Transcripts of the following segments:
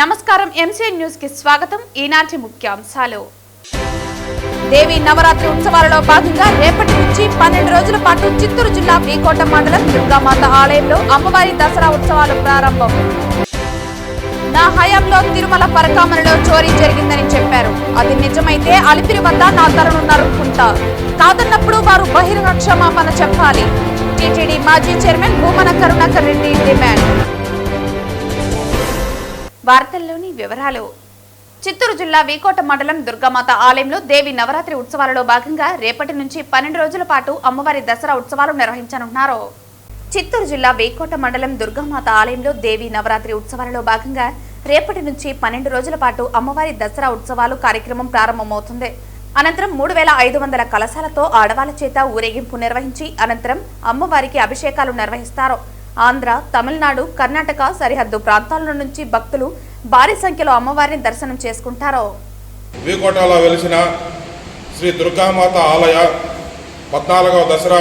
నమస్కారం MC news కి స్వాగతం. ఈనాటి ముఖ్యాంశాలు. దేవి నవరాత్రి ఉత్సవాలలో భాగంగా రేపటి నుంచి 12 రోజుల పాటు చిత్తూరు జిల్లా వీకోట మండలం దుర్గామాత ఆలయంలో అమ్మవారి దసరా ఉత్సవాలు ప్రారంభం. నా హయాంలో తిరుమల పరకామణిలో చోరీ జరిగిందని చెప్పారు. అది నిజమైతే అలిపిరి వద్ద నా తలను నరుక్కుంటా, కాదన్నప్పుడు వారు బహిరంగ క్షమాపణ చెప్పాలి. టీటీడీ మాజీ చైర్మన్ భూమన కరుణాకర్ రెడ్డి డిమాండ్. వార్తల్లోని వివరాలు. చిత్తూరు జిల్లా వీకోట మండలం దుర్గామాత ఆలయంలో దేవి నవరాత్రి ఉత్సవాలలో భాగంగా రేపటి నుంచి 12 రోజుల పాటు అమ్మవారి దసరా ఉత్సవాలు నిర్వహించనున్నారు. చిత్తూరు జిల్లా వీకోట మండలం దుర్గామాత ఆలయంలో దేవి నవరాత్రి ఉత్సవాలలో భాగంగా రేపటి నుంచి 12 రోజుల పాటు అమ్మవారి దసరా ఉత్సవాలు కార్యక్రమం ప్రారంభమవుతుంది. అనంతరం 3500 కలశాలతో ఆడవాళ్ల చేత ఊరేగింపు నిర్వహించి అనంతరం అమ్మవారికి అభిషేకాలు నిర్వహిస్తారు. ఆంధ్ర, తమిళనాడు, కర్ణాటక సరిహద్దు ప్రాంతాల నుంచి భక్తులు భారీ సంఖ్యలో అమ్మవారిని దర్శనం చేసుకుంటారు. వీకోటలో వెలిసిన శ్రీ దుర్గామాత ఆలయ 14వ దసరా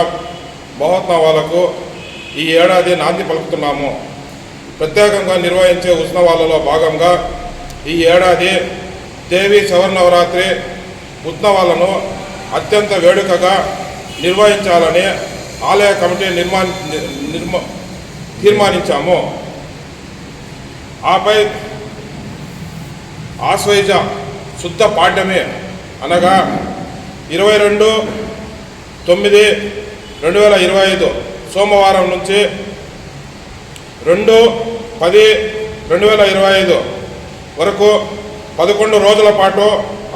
మహోత్సవాలకు ఈ ఏడాది నాంది పలుకుతున్నాము. ప్రత్యేకంగా నిర్వహించే ఉత్సవాలలో భాగంగా ఈ ఏడాది దేవి శరన్నవరాత్రి ఉత్సవాలను అత్యంత వేడుకగా నిర్వహించాలని ఆలయ కమిటీ తీర్మానించాము. ఆపై ఆశ్వయుజ శుద్ధ పాడ్యమి అనగా 22/9/2025 సోమవారం నుంచి 2/10/2025 వరకు 11 రోజుల పాటు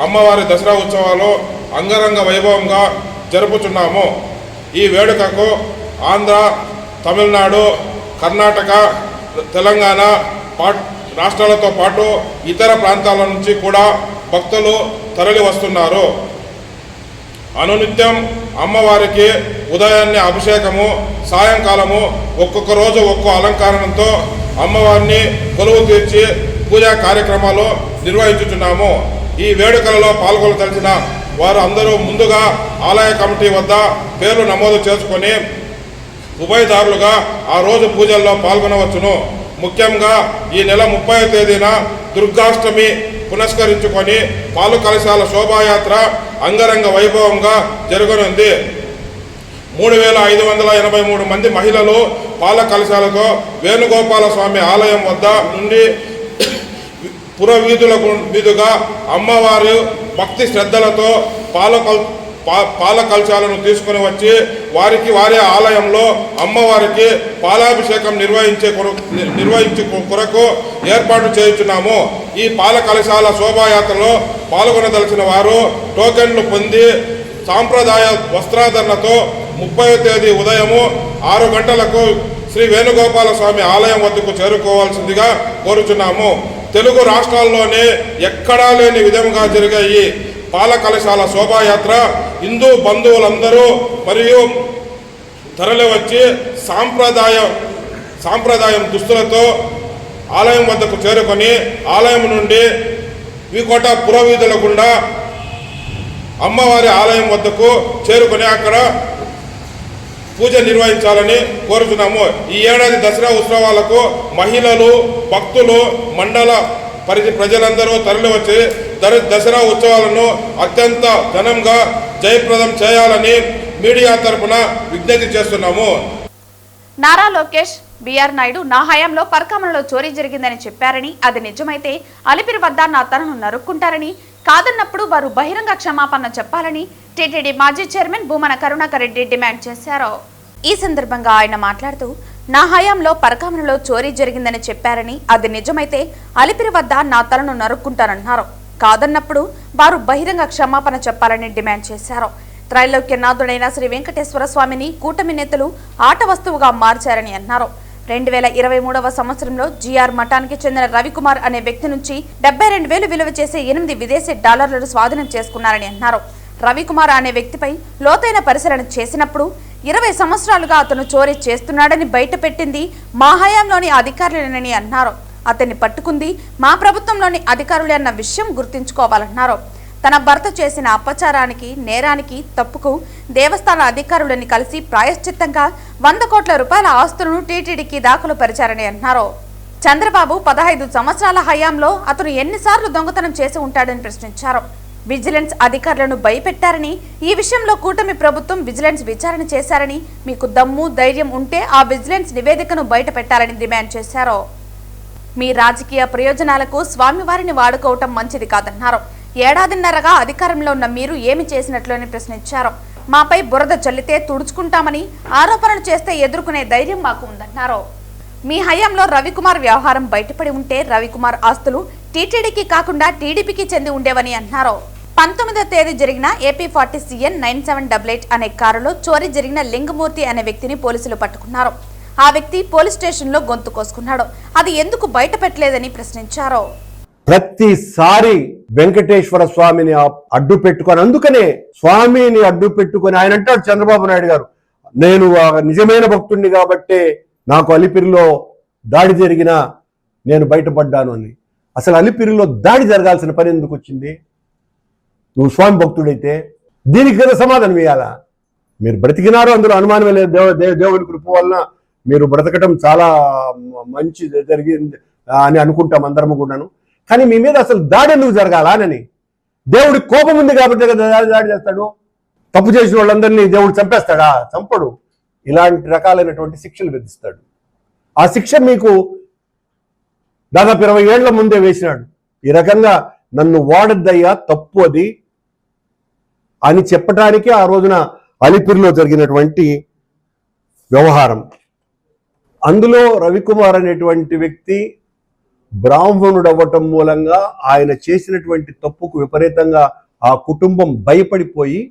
అమ్మవారి దసరా ఉత్సవాలు అంగరంగ వైభవంగా జరుపుతున్నాము. ఈ వేడుకకు ఆంధ్ర, తమిళనాడు, కర్ణాటక, తెలంగాణ రాష్ట్రాలతో పాటు ఇతర ప్రాంతాల నుంచి కూడా భక్తులు తరలి వస్తున్నారు. అనునిత్యం అమ్మవారికి ఉదయాన్నే అభిషేకము, సాయంకాలము ఒక్కొక్క రోజు ఒక్కో అలంకారంతో అమ్మవారిని కొలువు తీర్చి పూజా కార్యక్రమాలు నిర్వహించుతున్నాము. ఈ వేడుకలలో పాల్గొనదలిచిన వారు అందరూ ముందుగా ఆలయ కమిటీ వద్ద పేర్లు నమోదు చేసుకొని ఉభయదారులుగా ఆ రోజు పూజల్లో పాల్గొనవచ్చును. ముఖ్యంగా ఈ నెల 30వ తేదీన దుర్గాష్టమి పునస్కరించుకొని పాలు కలశాల శోభాయాత్ర అంగరంగ వైభవంగా జరగనుంది. 3583 మంది మహిళలు పాల కలశాలతో వేణుగోపాల స్వామి ఆలయం వద్ద నుండి పురవీధుల మీదుగా అమ్మవారు భక్తి శ్రద్ధలతో పాల కలశాలను తీసుకుని వచ్చి వారి ఆలయంలో అమ్మవారికి పాలాభిషేకం నిర్వహించే కొరకు ఏర్పాటు చేయుచున్నాము. ఈ పాల కలశాల శోభాయాత్రలో పాల్గొనదలిచిన వారు టోకెన్లు పొంది సాంప్రదాయ వస్త్రాధరణతో 30వ తేదీ ఉదయము 6 గంటలకు శ్రీ వేణుగోపాల స్వామి ఆలయం వద్దకు చేరుకోవాల్సిందిగా కోరుచున్నాము. తెలుగు రాష్ట్రాల్లోనే ఎక్కడా లేని విధంగా జరిగే ఈ పాల కలశాల శోభాయాత్ర హిందూ బంధువులందరూ మరియు తరలి వచ్చి సాంప్రదాయం దుస్తులతో ఆలయం వద్దకు చేరుకొని ఆలయం నుండి వీకోట పురవీధుల గుండా అమ్మవారి ఆలయం వద్దకు చేరుకొని అక్కడ పూజ నిర్వహించాలని కోరుతున్నాము. ఈ ఏడాది దసరా ఉత్సవాలకు మహిళలు, భక్తులు, మండల పరిధి ప్రజలందరూ తరలివచ్చి దసరా ఉత్సవాలను అత్యంత ఘనంగా జయప్రదం చేయాలని మీడియా తరపున విజ్ఞప్తి చేస్తున్నాము. నారా లోకేష్, బిఆర్ నాయుడు నా హయాంలో పరకామణిలో చోరీ జరిగిందని చెప్పారని, అది నిజమైతే అలిపిరి వద్ద నా తలను నరుక్కుంటారని, కాదన్నప్పుడు వారు బహిరంగ క్షమాపణ చెప్పాలని టీటీడీ మాజీ చైర్మన్ భూమన కరుణాకర్ రెడ్డి డిమాండ్ చేశారు. ఈ సందర్భంగా ఆయన మాట్లాడుతూ, నా హయాంలో పరకామణిలో చోరీ జరిగిందని చెప్పారని, అది నిజమైతే అలిపిరి వద్ద నా తలను నరుక్కుంటారన్నారు. కాదన్నప్పుడు వారు బహిరంగ క్షమాపణ చెప్పాలని డిమాండ్ చేశారు. త్రైలోక్యనాథుడైన శ్రీ వెంకటేశ్వర స్వామిని కూటమి నేతలు ఆట వస్తువుగా మార్చారని అన్నారు. 2023వ సంవత్సరంలో జిఆర్ మఠానికి చెందిన రవికుమార్ అనే వ్యక్తి నుంచి 72,000 విలువ చేసే 8 విదేశీ డాలర్లను స్వాధీనం చేసుకున్నారని అన్నారు. రవికుమార్ అనే వ్యక్తిపై లోతైన పరిశీలన చేసినప్పుడు 20 సంవత్సరాలుగా అతను చోరీ చేస్తున్నాడని బయటపెట్టింది మా హయాంలోని అధికారులేనని అన్నారు. అతన్ని పట్టుకుంది మా ప్రభుత్వంలోని అధికారులే అన్న విషయం గుర్తుంచుకోవాలన్నారు. తన భర్త చేసిన అపచారానికి, నేరానికి, తప్పుకు దేవస్థాన అధికారులను కలిసి ప్రాయశ్చిత్తంగా 100 కోట్ల రూపాయల ఆస్తులను టీటీడీకి దాఖలు పరిచారని అన్నారు. చంద్రబాబు 15 సంవత్సరాల హయాంలో అతను ఎన్నిసార్లు దొంగతనం చేసి ఉంటాడని ప్రశ్నించారు. విజిలెన్స్ అధికారులను భయపెట్టారని, ఈ విషయంలో కూటమి ప్రభుత్వం విజిలెన్స్ విచారణ చేశారని, మీకు దమ్ము ధైర్యం ఉంటే ఆ విజిలెన్స్ నివేదికను బయట పెట్టాలని డిమాండ్ చేశారు. మీ రాజకీయ ప్రయోజనాలకు స్వామివారిని వాడుకోవటం మంచిది కాదన్నారు. ఏడాదిన్నరగా అధికారంలో ఉన్న మీరు ఏమి చేసినట్లు అని ప్రశ్నించారు. మాపై బురద చల్లితే తుడుచుకుంటామని, ఆరోపణలు చేస్తే ఎదుర్కొనే ధైర్యం మాకు ఉందన్నారు. మీ హయాంలో రవికుమార్ వ్యవహారం బయటపడి ఉంటే రవికుమార్ ఆస్తులు టీటీడీకి కాకుండా టీడీపీకి చెంది ఉండేవని అన్నారు. 19వ తేదీ జరిగిన AP40 CN 9788 అనే కారులో చోరీ జరిగిన లింగమూర్తి అనే వ్యక్తిని పోలీసులు పట్టుకున్నారు. ఆ వ్యక్తి పోలీస్ స్టేషన్లో గొంతు కోసుకున్నాడు. అది ఎందుకు బయట పెట్టలేదని ప్రశ్నించారు. ప్రతిసారి వెంకటేశ్వర స్వామిని అడ్డు పెట్టుకొని, అందుకనే స్వామిని అడ్డు పెట్టుకొని ఆయన అంటాడు చంద్రబాబు నాయుడు గారు, నేను నిజమైన భక్తుడిని కాబట్టే నాకు అలిపిరిలో దాడి జరిగినా నేను బయటపడ్డాను అని. అసలు అలిపిరిలో దాడి జరగాల్సిన పని ఎందుకు వచ్చింది? నువ్వు స్వామి భక్తుడైతే దీనికి కదా సమాధానం ఇవ్వాలా? మీరు బ్రతికినారు, అందులో అనుమానమే లేదు. దేవుని కృప వలన మీరు బ్రతకటం చాలా మంచి జరిగింది అని అనుకుంటాం అందరము కూడాను. కానీ మీ మీద అసలు దాడి ఎందుకు జరగాలా అని? దేవుడికి కోపం ఉంది కాబట్టి కదా దాడి చేస్తాడు. తప్పు చేసిన వాళ్ళందరినీ దేవుడు చంపేస్తాడా? చంపడు. ఇలాంటి రకాలైనటువంటి శిక్షలు విధిస్తాడు. ఆ శిక్ష మీకు దాదాపు 20 ఏళ్ల ముందే వేసినాడు. ఈ రకంగా నన్ను వాడద్దయ్యా, తప్పు అది అని చెప్పటానికి ఆ రోజున అలిపిరిలో జరిగినటువంటి వ్యవహారం. అందులో రవికుమార్ అనేటువంటి వ్యక్తి బ్రాహ్మణుడు అవ్వటం మూలంగా ఆయన చేసినటువంటి తప్పుకు విపరీతంగా ఆ కుటుంబం భయపడిపోయి,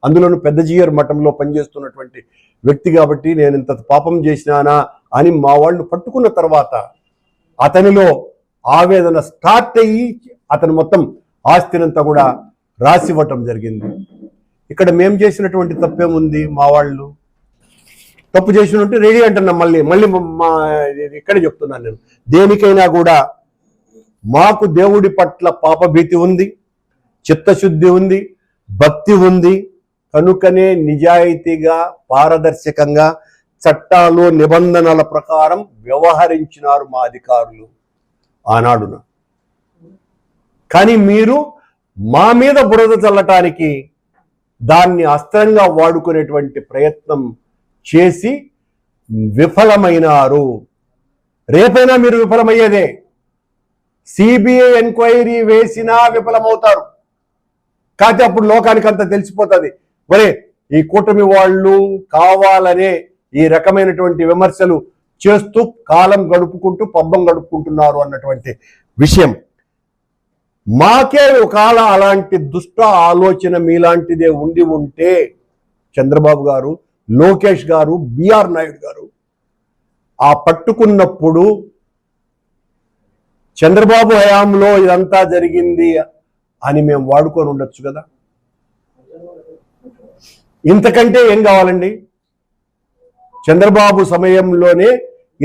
అందులోనూ పెద్ద జీయర్ మఠంలో పనిచేస్తున్నటువంటి వ్యక్తి కాబట్టి నేను ఇంత పాపం చేసినానా అని మా వాళ్ళు పట్టుకున్న తర్వాత అతనిలో ఆవేదన స్టార్ట్ అయ్యి అతను మొత్తం ఆస్తినంతా కూడా రాసివ్వటం జరిగింది. ఇక్కడ మేము చేసినటువంటి తప్పేముంది? మా వాళ్ళు తప్పు చేసినట్టు రెడీ అంటున్నాం. మళ్ళీ మా ఇక్కడే చెప్తున్నాను నేను, దేనికైనా కూడా మాకు దేవుడి పట్ల పాపభీతి ఉంది, చిత్తశుద్ధి ఉంది, భక్తి ఉంది. కనుకనే నిజాయితీగా, పారదర్శకంగా, చట్టాలు నిబంధనల ప్రకారం వ్యవహరించినారు మా అధికారులు ఆనాడున. కానీ మీరు మా మీద బురద చల్లటానికి దాన్ని అస్త్రంగా వాడుకునేటువంటి ప్రయత్నం చేసి విఫలమైనారు. రేపైనా మీరు విఫలమయ్యేదే. సిబిఐ ఎంక్వైరీ వేసినా విఫలమవుతారు. కాకపోతే అప్పుడు లోకానికి అంతా తెలిసిపోతుంది, ఒరే ఈ కూటమి వాళ్ళు కావాలనే ఈ రకమైనటువంటి విమర్శలు చేస్తూ కాలం గడుపుకుంటూ పబ్బం గడుపుకుంటున్నారు అన్నటువంటి విషయం. మాకే ఒకవేళ అలాంటి దుష్ట ఆలోచన మీలాంటిదే ఉండి ఉంటే చంద్రబాబు గారు, లోకేష్ గారు, బిఆర్ నాయుడు గారు ఆ పట్టుకున్నప్పుడు చంద్రబాబు హయాంలో ఇదంతా జరిగింది అని మేము వాడుకొని ఉండొచ్చు కదా. ఇంతకంటే ఏం కావాలండి? చంద్రబాబు సమయంలోనే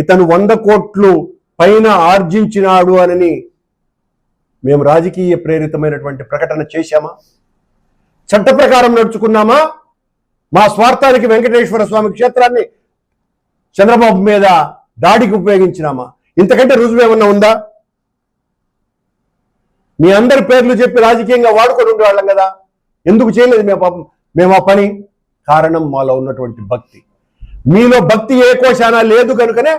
ఇతను 100 కోట్లు పైన ఆర్జించినాడు అని మేము రాజకీయ ప్రేరితమైనటువంటి ప్రకటన చేశామా? చట్ట ప్రకారం నడుచుకున్నామా? మా స్వార్థానికి వెంకటేశ్వర స్వామి క్షేత్రాన్ని చంద్రబాబు మీద దాడికి ఉపయోగించినామా? ఇంతకంటే రుజువు ఏమన్నా ఉందా? మీ అందరి పేర్లు చెప్పి రాజకీయంగా వాడుకొని ఉండేవాళ్ళం కదా. ఎందుకు చేయలేదు మేము ఆ పని? కారణం మాలో ఉన్నటువంటి భక్తి. మీలో భక్తి ఏ కోశానా లేదు కనుకనే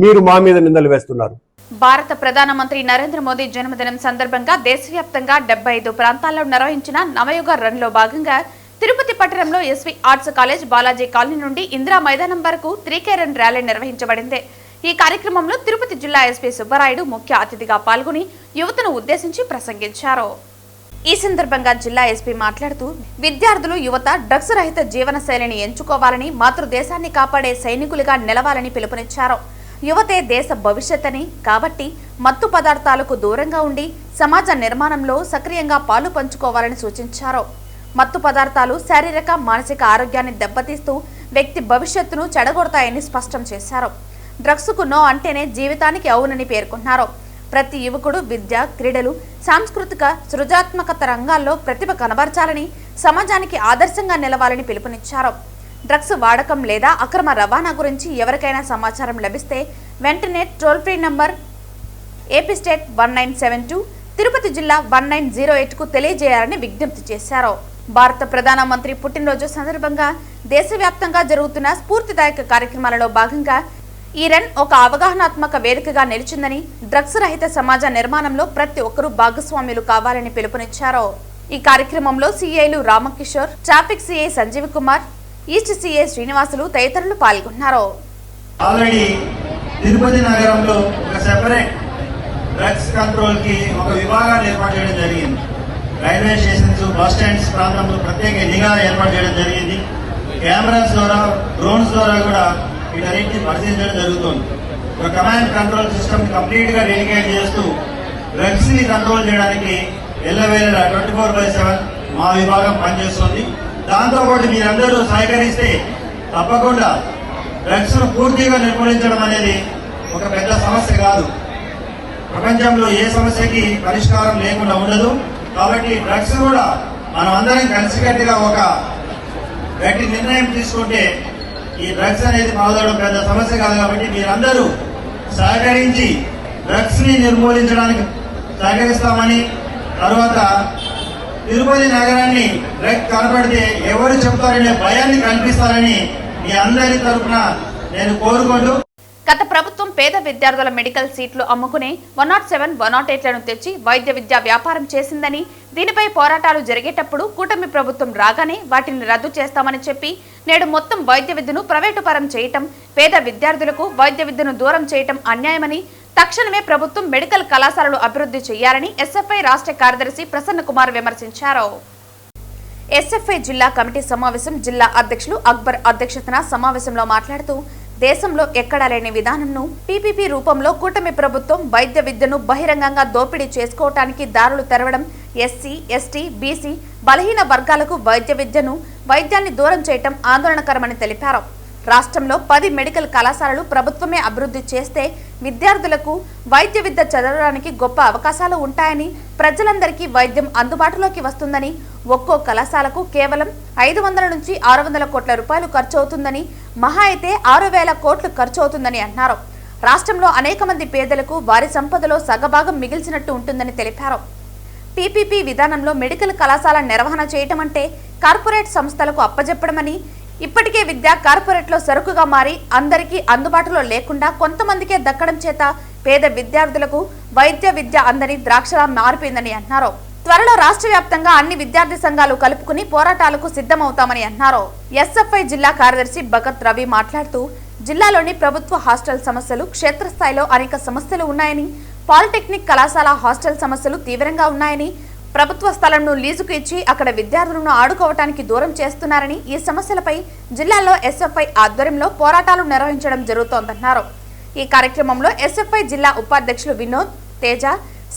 మీరు మా మీద నిందలు వేస్తున్నారు. భారత ప్రధానమంత్రి నరేంద్ర మోదీ జన్మదినం సందర్భంగా దేశవ్యాప్తంగా 75 ప్రాంతాల్లో నిర్వహించిన నవయుగ రన్ లో భాగంగా తిరుపతి పట్టణంలో SV arts college, Balaji colony నుండి ఇందిరా మైదానం వరకు 3K రన్ ర్యాలీ నిర్వహించబడింది. ఈ కార్యక్రమంలో తిరుపతి జిల్లా ఎస్పీ సుబ్బరాయుడు ముఖ్య అతిథిగా పాల్గొని యువతను ఉద్దేశించి ప్రసంగించారు. ఈ సందర్భంగా జిల్లా ఎస్పీ మాట్లాడుతూ విద్యార్థులు, యువత డ్రగ్స్ రహిత జీవన శైలిని ఎంచుకోవాలని, మాతృదేశాన్ని కాపాడే సైనికులుగా నిలవాలని పిలుపునిచ్చారు. యువతే దేశ భవిష్యత్ అని, కాబట్టి మత్తు పదార్థాలకు దూరంగా ఉండి సమాజ నిర్మాణంలో సక్రియంగా పాలు పంచుకోవాలని సూచించారు. మత్తు పదార్థాలు శారీరక, మానసిక ఆరోగ్యాన్ని దెబ్బతీస్తూ వ్యక్తి భవిష్యత్తును చెడగొడతాయని స్పష్టం చేశారు. డ్రగ్స్కు నో అంటేనే జీవితానికి అవునని పేర్కొన్నారు. ప్రతి యువకుడు విద్య, క్రీడలు, సాంస్కృతిక, సృజనాత్మక రంగాల్లో ప్రతిభ కనబరచాలని, సమాజానికి ఆదర్శంగా నిలవాలని పిలుపునిచ్చారు. డ్రగ్స్ వాడకం లేదా అక్రమ రవాణా గురించి ఎవరికైనా సమాచారం లభిస్తే వెంటనే toll free number AP state 1972, Tirupati జిల్లా 1908కు తెలియజేయాలని విజ్ఞప్తి చేశారు. భారత ప్రధానమంత్రి పుట్టినరోజు సందర్భంగా దేశవ్యాప్తంగా జరుగుతున్న స్ఫూర్తిదాయక కార్యక్రమాలలో భాగంగా ఈ రన్ ఒక అవగాహనాత్మక వేదికగా నిలిచిందని, డ్రగ్స్ రహిత సమాజ నిర్మాణంలో ప్రతి ఒక్కరూ భాగస్వాములు కావాలని పిలుపునిచ్చారు. ఈ కార్యక్రమంలో సిఐలు Ramkishore, traffic CI Sanjeev Kumar, east CI Srinivasulu తదితరులు పాల్గొన్నారు. ఆల్రెడీ తిరుపతి నగరంలో ఒక సెపరేట్ డ్రగ్స్ కంట్రోల్ కి ఒక విభాగాన్ని ఏర్పాటు చేయడం జరిగింది. రైల్వే స్టేషన్స్, బస్ స్టాండ్స్ ప్రాంతంలో ప్రత్యేక నిఘా ఏర్పాటు చేయడం జరిగింది. కెమెరాస్ ద్వారా, డ్రోన్స్ ద్వారా కూడా వీటన్నింటినీ పరిశీలించడం జరుగుతుంది. ఒక కమాండ్ కంట్రోల్ సిస్టమ్ కంప్లీట్ గా డెడికేట్ చేస్తూ డ్రగ్స్ ని కంట్రోల్ చేయడానికి ఎల్లవేళ 24/7 మా విభాగం పనిచేస్తుంది. దాంతోపాటు మీరందరూ సహకరిస్తే తప్పకుండా డ్రగ్స్ ను పూర్తిగా నిర్మూలించడం అనేది ఒక పెద్ద సమస్య కాదు. ప్రపంచంలో ఏ సమస్యకి పరిష్కారం లేకుండా ఉండదు. కాబట్టి డ్రగ్స్ కూడా మనం అందరం కలిసికట్టుగా ఒక గట్టి నిర్ణయం తీసుకుంటే ఈ డ్రగ్స్ అనేది పాల్గొనడం పెద్ద సమస్య కాదు. కాబట్టి మీరందరూ సహకరించి డ్రగ్స్ ని నిర్మూలించడానికి సహకరిస్తామని, తర్వాత తిరుపతి నగరాన్ని డ్రగ్ కనపడితే ఎవరు చెప్తారనే భయాన్ని కల్పిస్తారని మీ అందరి తరఫున నేను కోరుకుంటూ, గత ప్రభుత్వం పేద విద్యార్థుల మెడికల్ సీట్లు అమ్ముకునే 107, 108లను తెచ్చి వైద్య విద్యా వ్యాపారం చేసిందని, దీనిపై పోరాటాలు జరిగేటప్పుడు కూటమి ప్రభుత్వం రాగానే వాటిని రద్దు చేస్తామని చెప్పి నేడు మొత్తం వైద్య విద్యను ప్రైవేటు పరం చేయటం, పేద విద్యార్థులకు వైద్య విద్యను దూరం చేయటం అన్యాయమని, తక్షణమే ప్రభుత్వం మెడికల్ కళాశాలలు అభివృద్ధి చేయాలని ఎస్ఎఫ్ఐ రాష్ట్ర కార్యదర్శి ప్రసన్న కుమార్ విమర్శించారు. ఎస్ఎఫ్ఐ జిల్లా కమిటీ సమావేశం జిల్లా అధ్యక్షులు అక్బర్ అధ్యక్షతన సమావేశంలో మాట్లాడుతూ, దేశంలో ఎక్కడా లేని విధానంను పీపీపీ రూపంలో కూటమి ప్రభుత్వం వైద్య విద్యను బహిరంగంగా దోపిడీ చేసుకోవటానికి దారులు తెరవడం, ఎస్సీ, ఎస్టీ, బీసీ, బలహీన వర్గాలకు వైద్యాన్ని దూరం చేయటం ఆందోళనకరమని తెలిపారు. రాష్ట్రంలో 10 మెడికల్ కళాశాలలు ప్రభుత్వమే అభివృద్ధి చేస్తే విద్యార్థులకు వైద్య విద్య చదవడానికి గొప్ప అవకాశాలు ఉంటాయని, ప్రజలందరికీ వైద్యం అందుబాటులోకి వస్తుందని, ఒక్కో కళాశాలకు కేవలం 500 నుంచి 600 కోట్ల రూపాయలు ఖర్చు అవుతుందని, మహా అయితే 6,000 కోట్లు ఖర్చు అవుతుందని అన్నారు. రాష్ట్రంలో అనేక మంది పేదలకు వారి సంపదలో సగభాగం మిగిల్చినట్టు ఉంటుందని తెలిపారు. పీపీపీ విధానంలో మెడికల్ కళాశాల నిర్వహణ చేయటం అంటే కార్పొరేట్ సంస్థలకు అప్పజెప్పడమని, ఇప్పటికే విద్య కార్పొరేట్లో సరుకుగా మారి అందరికీ అందుబాటులో లేకుండా కొంతమందికే దక్కడం చేత పేద విద్యార్థులకు వైద్య విద్య అందని ద్రాక్షలా మారిపోయిందని అన్నారు. త్వరలో రాష్ట్ర వ్యాప్తంగా అన్ని విద్యార్థి సంఘాలు కలుపుకుని పోరాటాలకు సిద్ధమవుతామని అన్నారు. ఎస్ఎఫ్ఐ జిల్లా కార్యదర్శి భగత్ రవి మాట్లాడుతూ, జిల్లాలోని ప్రభుత్వ హాస్టల్ సమస్యలు, క్షేత్రస్థాయిలో అనేక సమస్యలు ఉన్నాయని, పాలిటెక్నిక్ కళాశాల హాస్టల్ సమస్యలు తీవ్రంగా ఉన్నాయని, ప్రభుత్వ స్థలంను లీజుకు ఇచ్చి అక్కడ విద్యార్థులను ఆడుకోవటానికి దూరం చేస్తున్నారని, ఈ సమస్యలపై జిల్లాలో ఎస్ఎఫ్ఐ ఆధ్వర్యంలో పోరాటాలు నిర్వహించడం జరుగుతోందన్నారు. ఈ కార్యక్రమంలో ఎస్ఎఫ్ఐ జిల్లా ఉపాధ్యక్షులు వినోద్, తేజ,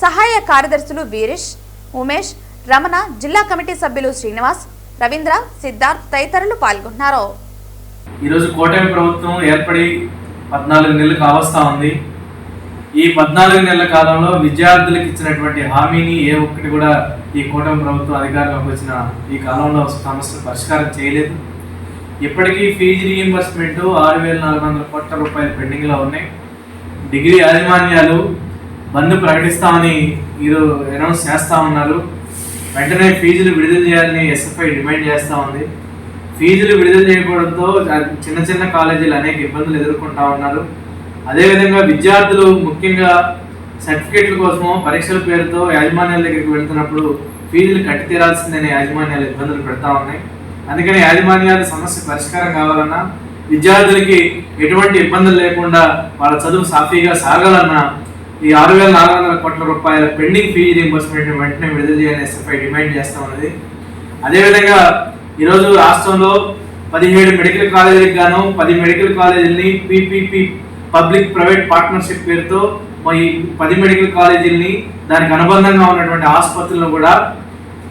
సహాయ కార్యదర్శులు వీరేష్, ఉమేష్, రమణ, జిల్లా కమిటీ సభ్యులు శ్రీనివాస్, రవీంద్ర, సిద్ధార్థ్ తదితరులు పాల్గొన్నారు. ఈరోజు కూటమి ప్రభుత్వం ఏర్పడి 14 నెలలు కావస్తా ఉంది. ఈ 14 నెలల కాలంలో విద్యార్థులకు ఇచ్చినటువంటి హామీని ఏ ఒక్కటి కూడా ఈ కూటమి ప్రభుత్వం అధికారంలోకి వచ్చిన ఈ కాలంలో సమస్యలు పరిష్కారం చేయలేదు. ఇప్పటికీ ఫీజు రీయింబర్స్మెంట్ 6,400 కోట్ల రూపాయలు పెండింగ్లో ఉన్నాయి. డిగ్రీ యాజమాన్యాలు బంద్ ప్రకటిస్తామని ఈరోజు అనౌన్స్ చేస్తూ ఉన్నారు. వెంటనే ఫీజులు విడుదల చేయాలని ఎస్ఎఫ్ఐ డిమాండ్ చేస్తూ ఉంది. ఫీజులు విడుదల చేయకపోవడంతో చిన్న చిన్న కాలేజీలు అనేక ఇబ్బందులు ఎదుర్కొంటా ఉన్నారు. అదేవిధంగా విద్యార్థులు ముఖ్యంగా సర్టిఫికేట్ల కోసమో పరీక్షల పేరుతో యాజమాన్యాల దగ్గరికి వెళ్తున్నప్పుడు ఫీజులు కట్టి తీరాల్సిందనే యాజమాన్యాలు ఇబ్బందులు పెడతా ఉన్నాయి. అందుకని యాజమాన్యాల సమస్య పరిష్కారం కావాలన్నా, విద్యార్థులకి ఎటువంటి ఇబ్బందులు లేకుండా వాళ్ళ చదువు సాఫీగా సాగాలన్నా ఈ 6,400 కోట్ల రూపాయల పెండింగ్ ఫీజు రీయింబర్స్మెంట్ వెంటనే విడుదల చేయాలని ఎస్ఎఫ్ఐ డిమాండ్ చేస్తా ఉన్నది. అదేవిధంగా ఈరోజు రాష్ట్రంలో 17 మెడికల్ కాలేజీలకు గాను 10 మెడికల్ కాలేజీలని పీపీపీ పబ్లిక్ ప్రైవేట్ పార్ట్నర్షిప్ పేరుతో ఈ 10 మెడికల్ కాలేజీలని దానికి అనుబంధంగా ఉన్నటువంటి ఆసుపత్రులను కూడా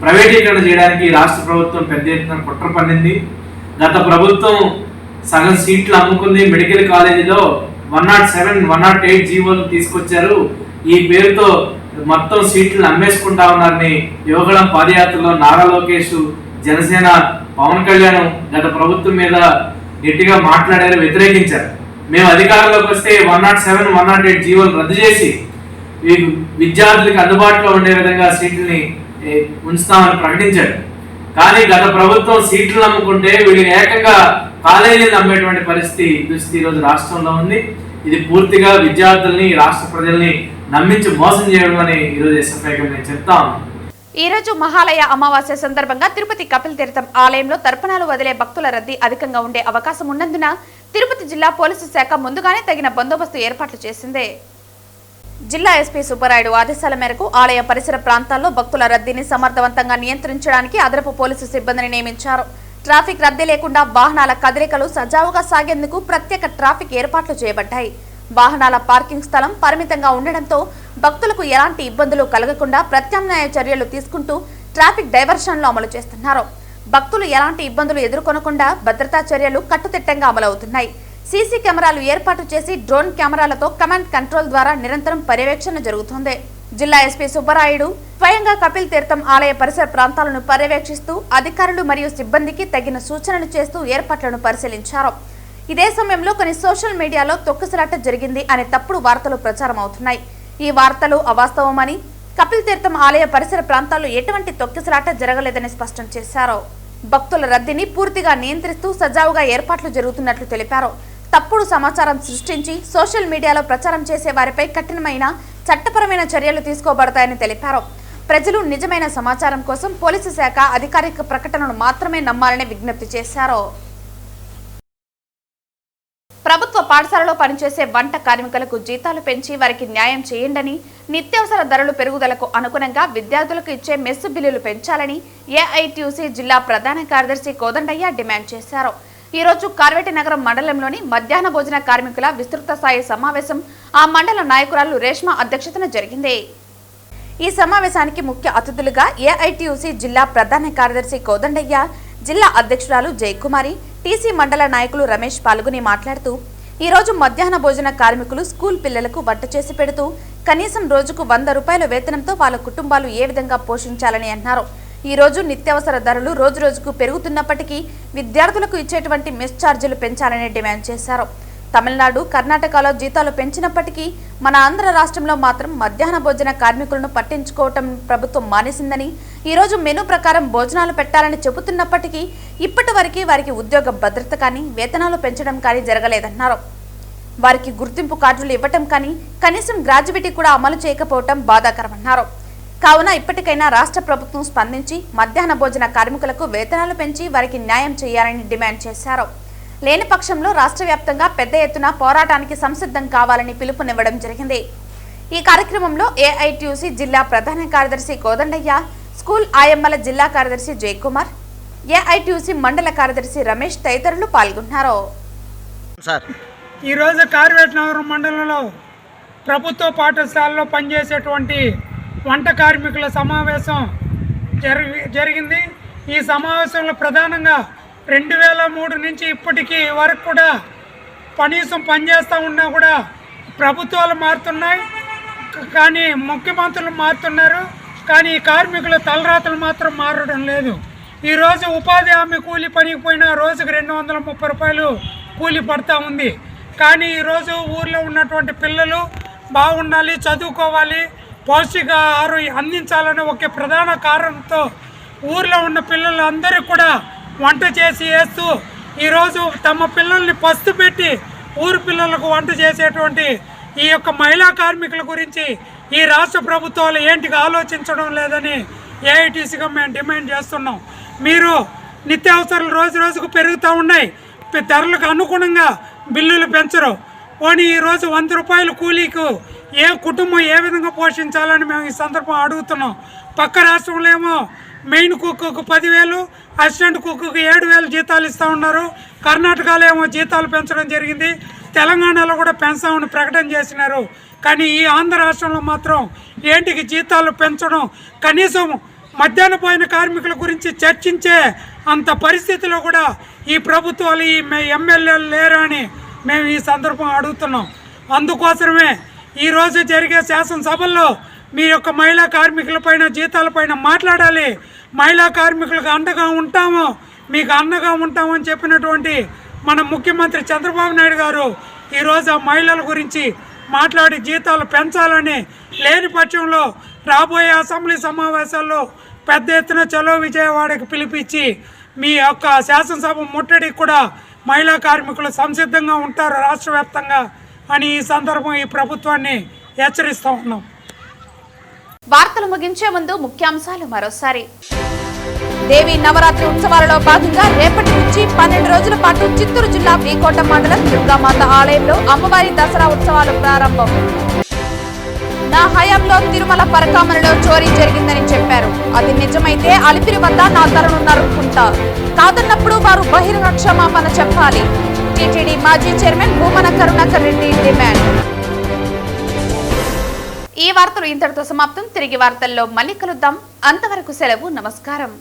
ప్రైవేటీకరణ చేయడానికి రాష్ట్ర ప్రభుత్వం పెద్ద ఎత్తున కుట్ర పన్నింది. గత ప్రభుత్వం సగం సీట్లు అమ్ముకుంది. మెడికల్ కాలేజీలో 107, 108 జీవోలు తీసుకొచ్చారు. ఈ పేరుతో మొత్తం సీట్లు అమ్మేసుకుంటా ఉన్నారని యువగళం పాదయాత్రలో నారా లోకేష్, జనసేన, పవన్ కళ్యాణ్ గత ప్రభుత్వం మీద గట్టిగా మాట్లాడారు, వ్యతిరేకించారు. మేము అధికారంలోకి వస్తే 107, 108 జీవోలు రద్దు చేసి ఈ విద్యార్థులకు అందుబాటులో ఉండే విధంగా సీట్లని ఉంచుతామని ప్రకటించాడు. కానీ గత ప్రభుత్వం సీట్లు నమ్ముకుంటే వీళ్ళని ఏకంగా కాలేజీలు నమ్మేటువంటి దుస్థితి ఈరోజు రాష్ట్రంలో ఉంది. ఇది పూర్తిగా విద్యార్థుల్ని, రాష్ట్ర ప్రజల్ని నమ్మించి మోసం చేయడం అని ఈరోజు ఎస్ఎఫ్ఐగా నేను చెప్తా ఉన్నాను. ఈ రోజు మహాలయ అమావాస్య సందర్భంగా తిరుపతి కపిల్ తీర్థం ఆలయంలో తర్పణాలు వదిలే భక్తుల రద్దీ అధికంగా ఉండే అవకాశం ఉన్నందున తిరుపతి జిల్లా పోలీసు శాఖ ముందుగానే తగిన బందోబస్తు ఏర్పాట్లు చేసింది. జిల్లా ఎస్పీ సుబ్బరాయుడు ఆదేశాల మేరకు ఆలయ పరిసర ప్రాంతాల్లో భక్తుల రద్దీని సమర్థవంతంగా నియంత్రించడానికి అదనపు పోలీసు సిబ్బందిని నియమించారు. ట్రాఫిక్ రద్దీ లేకుండా వాహనాల కదలికలు సజావుగా సాగేందుకు ప్రత్యేక ట్రాఫిక్ ఏర్పాట్లు చేయబడ్డాయి. వాహనాల పార్కింగ్ స్థలం పరిమితంగా ఉండడంతో భక్తులకు ఎలాంటి ఇబ్బందులు కలగకుండా ప్రత్యామ్నాయ చర్యలు తీసుకుంటూ ట్రాఫిక్ డైవర్షన్లు అమలు చేస్తున్నారు. భక్తులు ఎలాంటి ఇబ్బందులు ఎదుర్కొనకుండా భద్రతా చర్యలు కట్టుదిట్టంగా అమలవుతున్నాయి. సీసీ కెమెరాలు ఏర్పాటు చేసి డ్రోన్ కెమెరాలతో కమాండ్ కంట్రోల్ ద్వారా నిరంతరం పర్యవేక్షణ జరుగుతోంది. జిల్లా ఎస్పీ సుబ్బరాయుడు స్వయంగా కపిల్ తీర్థం ఆలయ పరిసర ప్రాంతాలను పర్యవేక్షిస్తూ అధికారులు మరియు సిబ్బందికి తగిన సూచనలు చేస్తూ ఏర్పాట్లను పరిశీలించారు. ఇదే సమయంలో కొన్ని సోషల్ మీడియాలో తొక్కిసలాట జరిగింది అనే తప్పుడు వార్తలు ప్రచారం అవుతున్నాయి. ఈ వార్తలు అవాస్తవమని, కపిల్ తీర్థం ఆలయ పరిసర ప్రాంతాల్లో ఎటువంటి తొక్కిసలాట జరగలేదని స్పష్టం చేశారు. భక్తుల రద్దీని పూర్తిగా నియంత్రిస్తూ సజావుగా ఏర్పాట్లు జరుగుతున్నట్లు తెలిపారు. తప్పుడు సమాచారం సృష్టించి సోషల్ మీడియాలో ప్రచారం చేసే వారిపై కఠినమైన చట్టపరమైన చర్యలు తీసుకోబడతాయని తెలిపారు. ప్రజలు నిజమైన సమాచారం కోసం పోలీసు శాఖ అధికారిక ప్రకటనను మాత్రమే నమ్మాలని విజ్ఞప్తి చేశారు. ప్రభుత్వ పాఠశాలలో పనిచేసే వంట కార్మికులకు జీతాలు పెంచి వారికి న్యాయం చేయండని, నిత్యావసర ధరలు పెరుగుదలకు అనుగుణంగా విద్యార్థులకు ఇచ్చే మెస్సు బిల్లులు పెంచాలని ఏఐటీయూసీ జిల్లా ప్రధాన కార్యదర్శి కోదండయ్య డిమాండ్ చేశారు. ఈ రోజు కార్వేటి నగరం మండలంలోని మధ్యాహ్న భోజన కార్మికుల విస్తృత స్థాయి సమావేశం ఆ మండల నాయకురాలు రేష్మ అధ్యక్షతన జరిగింది. ఈ సమావేశానికి ముఖ్య అతిథులుగా ఏఐటీయూసీ జిల్లా ప్రధాన కార్యదర్శి కోదండయ్య, జిల్లా అధ్యక్షురాలు జయకుమారి, టీసీ మండల నాయకులు రమేష్ పాల్గొని మాట్లాడుతూ, ఈ రోజు మధ్యాహ్న భోజన కార్మికులు స్కూల్ పిల్లలకు వంట చేసి పెడుతూ కనీసం రోజుకు 100 రూపాయల వేతనంతో వాళ్ళ కుటుంబాలు ఏ విధంగా పోషించాలని అన్నారు. ఈ రోజు నిత్యావసర ధరలు రోజు రోజుకు పెరుగుతున్నప్పటికీ విద్యార్థులకు ఇచ్చేటువంటి మెస్ ఛార్జీలు పెంచాలని డిమాండ్ చేశారు. తమిళనాడు, కర్ణాటకలో జీతాలు పెంచినప్పటికీ మన ఆంధ్ర రాష్ట్రంలో మాత్రం మధ్యాహ్న భోజన కార్మికులను పట్టించుకోవటం ప్రభుత్వం మానేసిందని, ఈ రోజు మెనూ ప్రకారం భోజనాలు పెట్టాలని చెబుతున్నప్పటికీ ఇప్పటి వరకు వారికి ఉద్యోగ భద్రత కానీ వేతనాలు పెంచడం కానీ జరగలేదన్నారు. వారికి గుర్తింపు కార్డులు ఇవ్వటం కానీ కనీసం గ్రాడ్యుయేటీ కూడా అమలు చేయకపోవటం బాధాకరమన్నారు. కావున ఇప్పటికైనా రాష్ట్ర ప్రభుత్వం స్పందించి మధ్యాహ్న భోజన కార్మికులకు వేతనాలు పెంచి వారికి న్యాయం చేయాలని డిమాండ్ చేశారు. లేని పక్షంలో రాష్ట్ర వ్యాప్తంగా పెద్ద ఎత్తున పోరాటానికి సంసిద్ధం కావాలని పిలుపునివ్వడం జరిగింది. ఈ కార్యక్రమంలో ఏఐటీయూసీ జిల్లా ప్రధాన కార్యదర్శి కోదండయ్య, స్కూల్ ఆయమ్మల జిల్లా కార్యదర్శి జయకుమార్, ఏఐటీయూసీ మండల కార్యదర్శి రమేష్ తదితరులు పాల్గొన్నారు. ఈరోజు కార్వేటి నగరం మండలంలో ప్రభుత్వ పాఠశాలలో పనిచేసేటువంటి వంట కార్మికుల సమావేశం జరిగింది. ఈ సమావేశంలో ప్రధానంగా 2003 నుంచి ఇప్పటికీ వరకు కూడా కనీసం పనిచేస్తూ ఉన్నా కూడా ప్రభుత్వాలు మారుతున్నాయి, కానీ ముఖ్యమంత్రులు మారుతున్నారు, కానీ కార్మికుల తలరాతలు మాత్రం మారడం లేదు. ఈరోజు ఉపాధి హామీ కూలి పనికి పోయినా రోజుకు 230 రూపాయలు కూలి పడుతూ ఉంది. కానీ ఈరోజు ఊర్లో ఉన్నటువంటి పిల్లలు బాగుండాలి, చదువుకోవాలి, పౌష్టికాహారం అందించాలనే ఒక ప్రధాన కారణంతో ఊర్లో ఉన్న పిల్లలందరూ కూడా వంట చేసి వేస్తూ ఈరోజు తమ పిల్లల్ని పస్తు పెట్టి ఊరు పిల్లలకు వంట చేసేటువంటి ఈ యొక్క మహిళా కార్మికుల గురించి ఈ రాష్ట్ర ప్రభుత్వాలు ఏంటికి ఆలోచించడం లేదని ఏఐటీసీగా మేము డిమాండ్ చేస్తున్నాం. మీరు నిత్యావసరాలు రోజు రోజుకు పెరుగుతూ ఉన్నాయి, ధరలకు అనుగుణంగా బిల్లులు పెంచరు. పోనీ ఈరోజు 100 రూపాయల కూలీకు ఏ కుటుంబం ఏ విధంగా పోషించాలని మేము ఈ సందర్భం అడుగుతున్నాం. పక్క రాష్ట్రంలో ఏమో మెయిన్ కుక్కు 10,000, అసిస్టెంట్ కుక్కు 7,000 జీతాలు ఇస్తూ ఉన్నారు. కర్ణాటకలో ఏమో జీతాలు పెంచడం జరిగింది, తెలంగాణలో కూడా పెంచామని ప్రకటన చేసినారు. కానీ ఈ ఆంధ్ర రాష్ట్రంలో మాత్రం ఏంటికి జీతాలు పెంచడం, కనీసం మధ్యాహ్న భోజన కార్మికుల గురించి చర్చించే అంత పరిస్థితిలో కూడా ఈ ప్రభుత్వాలు ఈ ఎమ్మెల్యేలు లేరు అని మేము ఈ సందర్భం అడుగుతున్నాం. అందుకోసమే ఈరోజు జరిగే శాసనసభల్లో మీ యొక్క మహిళా కార్మికులపైన జీతాలపైన మాట్లాడాలి. మహిళా కార్మికులకు అండగా ఉంటాము, మీకు అండగా ఉంటామని చెప్పినటువంటి మన ముఖ్యమంత్రి చంద్రబాబు నాయుడు గారు ఈరోజు ఆ మహిళల గురించి మాట్లాడి జీతాలు పెంచాలని లేని పక్షంలో రాబోయే అసెంబ్లీ సమావేశాల్లో పెద్ద ఎత్తున చలో విజయవాడకి పిలిపించి మీ యొక్క శాసనసభ ముట్టడికి కూడా మహిళా కార్మికులు సంసిద్ధంగా ఉంటారు రాష్ట్ర వ్యాప్తంగా అని ఈ సందర్భం ఈ ప్రభుత్వాన్ని హెచ్చరిస్తూ ఉన్నాం. వార్తలు ముగించే ముందు ముఖ్యాంశాలు మరోసారి. దేవి నవరాత్రి ఉత్సవాలలో భాగంగా రేపటి నుంచి 12 రోజుల పాటు చిత్తూరు జిల్లా వీకోట మండలం దుర్గామాత ఆలయంలో అమ్మవారి దసరా ఉత్సవాలు ప్రారంభం. నా హయాంలో తిరుమల పరకామణిలో చోరీ జరిగిందని చెప్పారు. అది నిజమైతే అలిపిరి వద్ద నా తలను నరుక్కుంటా, కాదన్నప్పుడు వారు బహిరంగ క్షమాపణ చెప్పాలి. టీటీడీ మాజీ చైర్మన్ భూమన కరుణాకర్ రెడ్డి డిమాండ్. ఈ వార్తలు ఇంతటితో సమాప్తం. తిరిగి వార్తల్లో మళ్ళీ కలుద్దాం. అంతవరకు సెలవు. నమస్కారం.